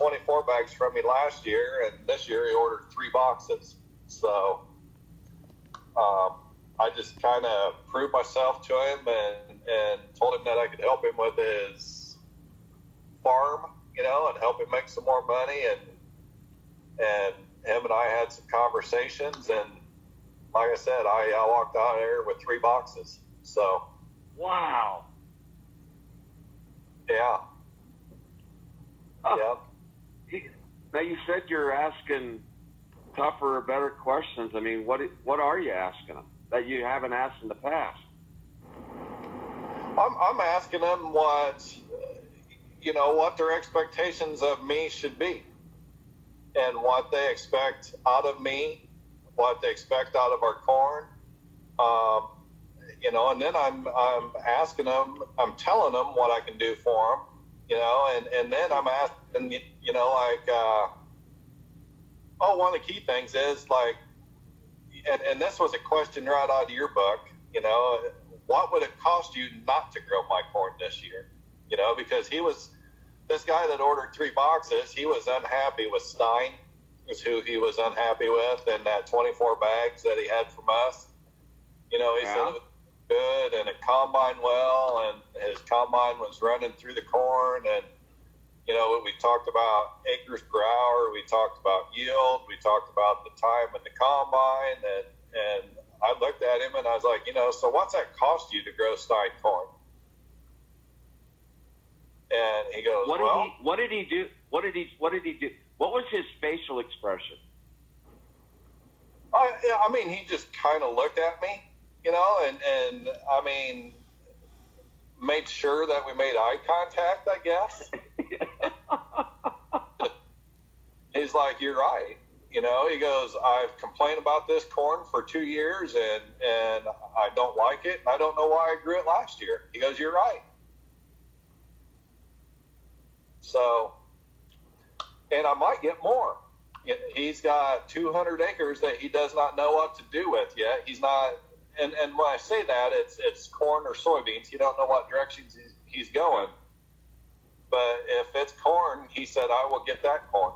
ordered 24 bags from me last year, and this year he ordered 3 boxes. So I just kind of proved myself to him and told him that I could help him with his farm, and help him make some more money. And him and I had some conversations, and like I said, I walked out of there with 3 boxes. So. Wow. Yeah. Yeah. Now you said you're asking tougher or better questions. I mean, what are you asking them that you haven't asked in the past? I'm asking them what their expectations of me should be, and what they expect out of me, what they expect out of our corn. And then I'm asking them, I'm telling them what I can do for them, and then I'm asking, one of the key things is like, and this was a question right out of your book, what would it cost you not to grow my corn this year? Because this guy that ordered 3 boxes, he was unhappy with Stein, is who he was unhappy with, and that 24 bags that he had from us. He said it was good, and it combined well, and his combine was running through the corn, and we talked about acres per hour, we talked about yield, we talked about the time in the combine, and I looked at him and I was like, so what's that cost you to grow Stein corn? And he goes, what did he do? What did he do? What was his facial expression? He just kind of looked at me, and made sure that we made eye contact, I guess. He's like, you're right. He goes, I've complained about this corn for 2 years, and I don't like it. I don't know why I grew it last year. He goes, you're right. So, and I might get more. He's got 200 acres that he does not know what to do with yet. He's not, and when I say that, it's corn or soybeans. You don't know what directions he's going. But if it's corn, he said, I will get that corn.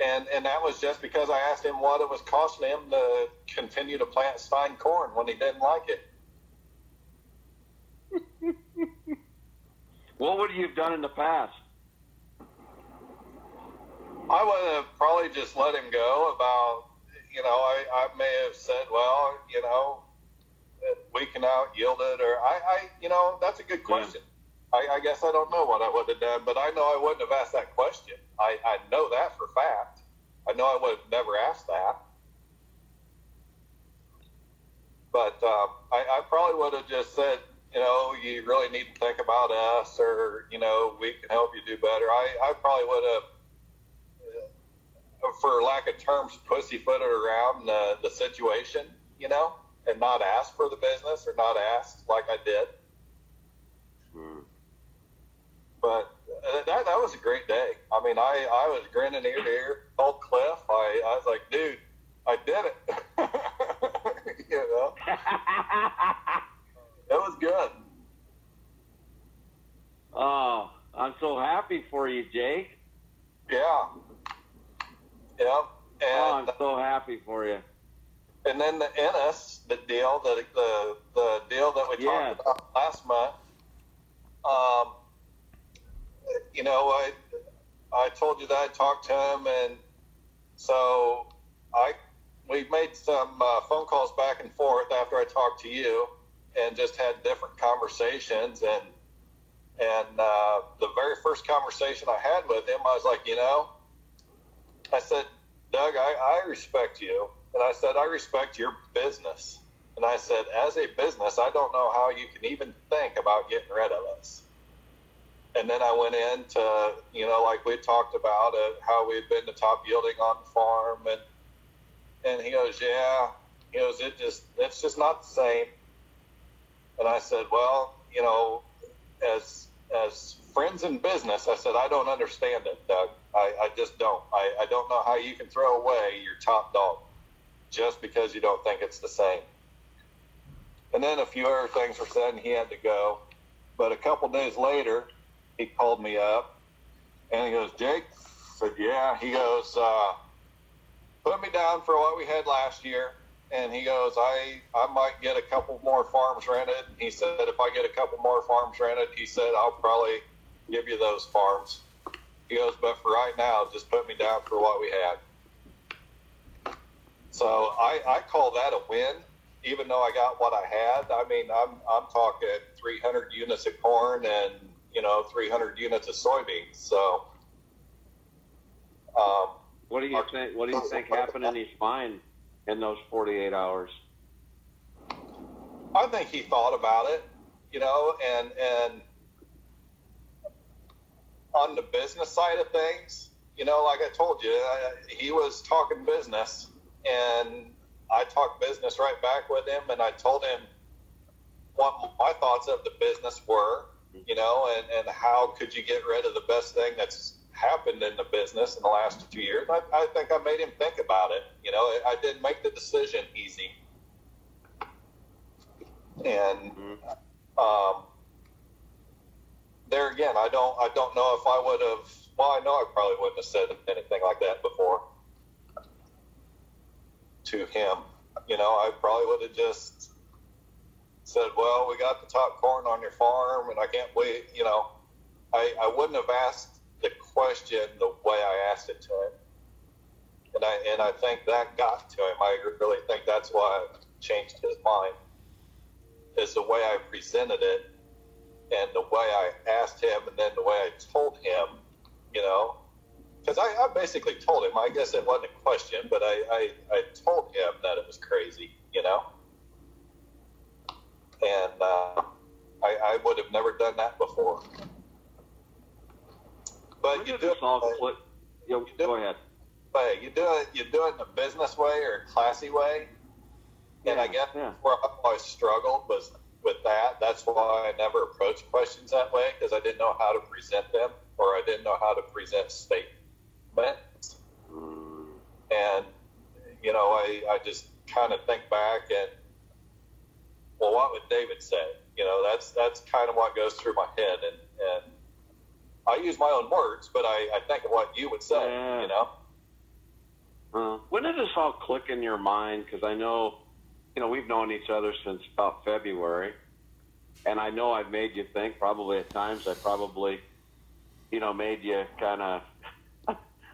And that was just because I asked him what it was costing him to continue to plant Stein corn when he didn't like it. What would you have done in the past? I would have probably just let him go about, I may have said, well, we can out yield it, or that's a good question. Yeah. I guess I don't know what I would have done, but I know I wouldn't have asked that question. I know that for a fact. I know I would have never asked that. But I probably would have just said, you really need to think about us, or, we can help you do better. I probably would have, for lack of terms, pussyfooted around the situation, and not ask for the business, or not ask like I did. But that was a great day. I was grinning ear to ear. Told Cliff, I was like, dude, I did it. It was good. Oh, I'm so happy for you, Jake. Yeah. Yeah. And, I'm so happy for you. And then the Ennis, the deal that we talked about last month. I told you that I talked to him, and so we made some phone calls back and forth after I talked to you, and just had different conversations. And the very first conversation I had with him, I was like, I said, Doug, I respect you, and I said, I respect your business, and I said, as a business, I don't know how you can even think about getting rid of us. And then I went into, like we talked about how we'd been the top yielding on the farm, and he goes, yeah, he goes, it's just not the same. And I said, well, as friends in business, I said, I don't understand it, Doug. I just don't. I don't know how you can throw away your top dog just because you don't think it's the same. And then a few other things were said, and he had to go. But a couple days later, he called me up and he goes, Jake, I said, yeah. He goes, put me down for what we had last year. And he goes, I might get a couple more farms rented. He said, if I get a couple more farms rented, he said, I'll probably give you those farms. He goes, but for right now, just put me down for what we had. So I call that a win, even though I got what I had. I mean, I'm talking 300 units of corn and, 300 units of soybeans. So, what do you think? What do you think happened in his mind in those 48 hours? I think he thought about it, and on the business side of things, like I told you, he was talking business, and I talked business right back with him, and I told him what my thoughts of the business were, and how could you get rid of the best thing that's happened in the business in the last 2 years. I think I made him think about it. I didn't make the decision easy. And there again, I don't know if I would have. Well, I know I probably wouldn't have said anything like that before to him. I probably would have just said, "Well, we got the top corn on your farm, and I can't wait." I wouldn't have asked the question the way I asked it to him, and I think that got to him. I really think that's why it changed his mind. Is the way I presented it, and the way I asked him, and then the way I told him, because I basically told him. I guess it wasn't a question, but I told him that it was crazy, and I would have never done that before. But you do it. Go ahead. But you do it in a business way or a classy way. And I guess where I always struggled was with that. That's why I never approached questions that way, because I didn't know how to present them, or I didn't know how to present statements. And, I just kind of think back and, well, what would David say? That's kind of what goes through my head. And I use my own words, but I think of what you would say, When did this all click in your mind? Because I know, we've known each other since about February, and I know I've made you think. Probably at times I probably, made you kind of.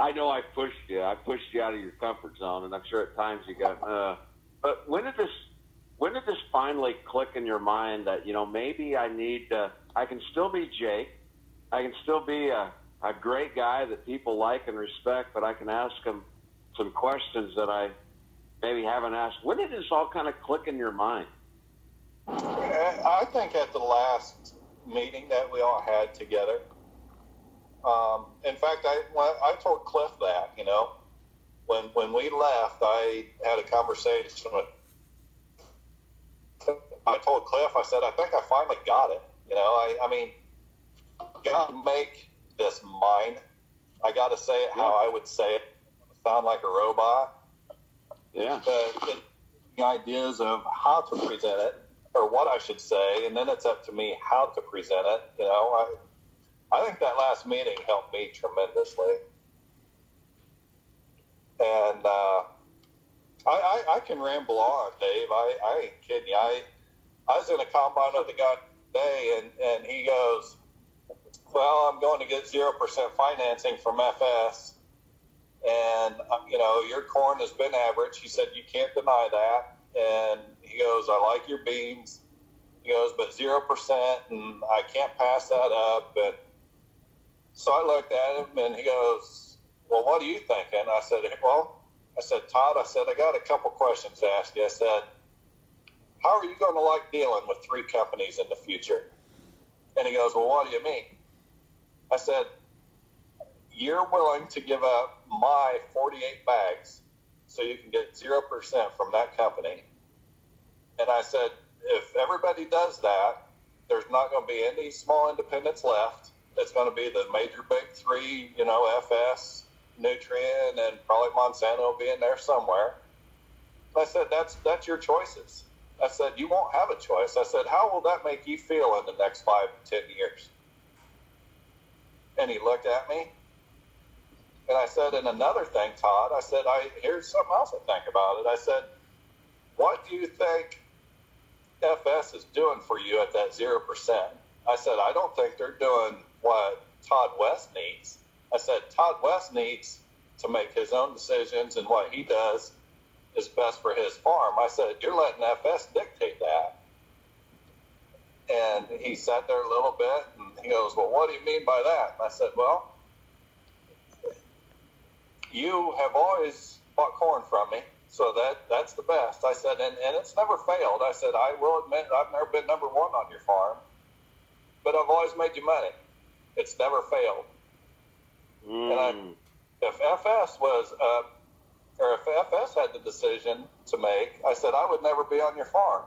I know I pushed you. I pushed you out of your comfort zone, and I'm sure at times you got. But when did this finally click in your mind that maybe I need to? I can still be Jake. I can still be a great guy that people like and respect, but I can ask him some questions that I maybe haven't asked. When did this all kind of click in your mind? I think at the last meeting that we all had together. In fact, I told Cliff that, when we left, I had a conversation with. I told Cliff, I said, I think I finally got it. I mean, got to make this mine. I got to say it how I would say it. Sound like a robot. Yeah. The ideas of how to present it, or what I should say, and then it's up to me how to present it. I think that last meeting helped me tremendously. And I can ramble on, Dave. I ain't kidding you. I was in a combine with a guy today, and he goes, well, I'm going to get 0% financing from FS. And, your corn has been average. He said, you can't deny that. And he goes, I like your beans. He goes, but 0%, and I can't pass that up. And so I looked at him, and he goes, well, what are you thinking? I said, Todd, I got a couple questions to ask you. I said, how are you going to like dealing with 3 companies in the future? And he goes, well, what do you mean? I said, you're willing to give up my 48 bags so you can get 0% from that company. And I said, if everybody does that, there's not going to be any small independents left. It's going to be the major big 3, FS, Nutrien, and probably Monsanto will be in there somewhere. I said, that's your choices. I said, you won't have a choice. I said, how will that make you feel in the next 5 to 10 years? And he looked at me, and I said, and another thing, Todd, I said, here's something else I think about it. I said, what do you think FS is doing for you at that 0%? I said, I don't think they're doing what Todd West needs. I said, Todd West needs to make his own decisions, and what he does is best for his farm. I said, you're letting FS dictate that. And he sat there a little bit, and he goes, well, what do you mean by that? And I said, well, you have always bought corn from me, so that's the best. I said, and it's never failed. I said, I will admit I've never been number one on your farm, but I've always made you money. It's never failed. And if FS was or if FS had the decision to make, I said, I would never be on your farm.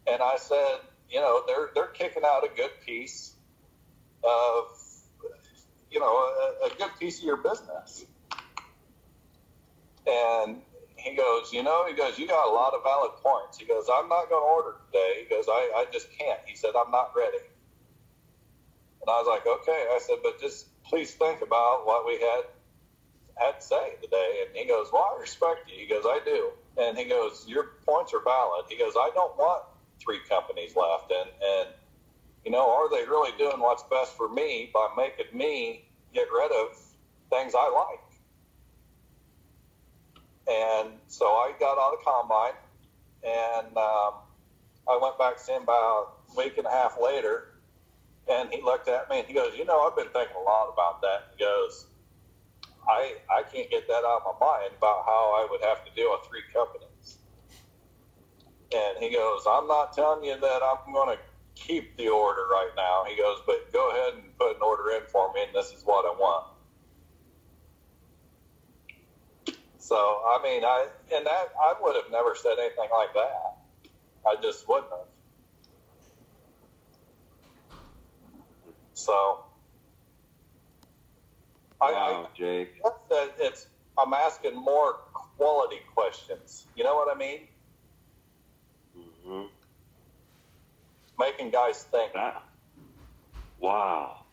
And I said, you know, they're kicking out a good piece of, you know, a good piece of your business. And he goes, you know, he goes, you got a lot of valid points. He goes, I'm not going to order today. He goes, I just can't. He said, I'm not ready. And I was like, okay. I said, but just please think about what we had to say today. And he goes, well, I respect you. He goes, I do. And he goes, your points are valid. He goes, I don't want 3 companies left. And you know, are they really doing what's best for me by making me get rid of things I like? And so I got out of the combine, and I went back to see him about a week and a half later, and he looked at me and he goes, you know, I've been thinking a lot about that. He goes, I can't get that out of my mind about how I would have to deal with 3 companies. And he goes, I'm not telling you that I'm going to keep the order right now. He goes, but go ahead and put an order in for me, and this is what I want. So, I mean, I would have never said anything like that. I just wouldn't have. So, wow, Jake. I'm asking more quality questions. You know what I mean? Mm-hmm. Making guys think. Wow.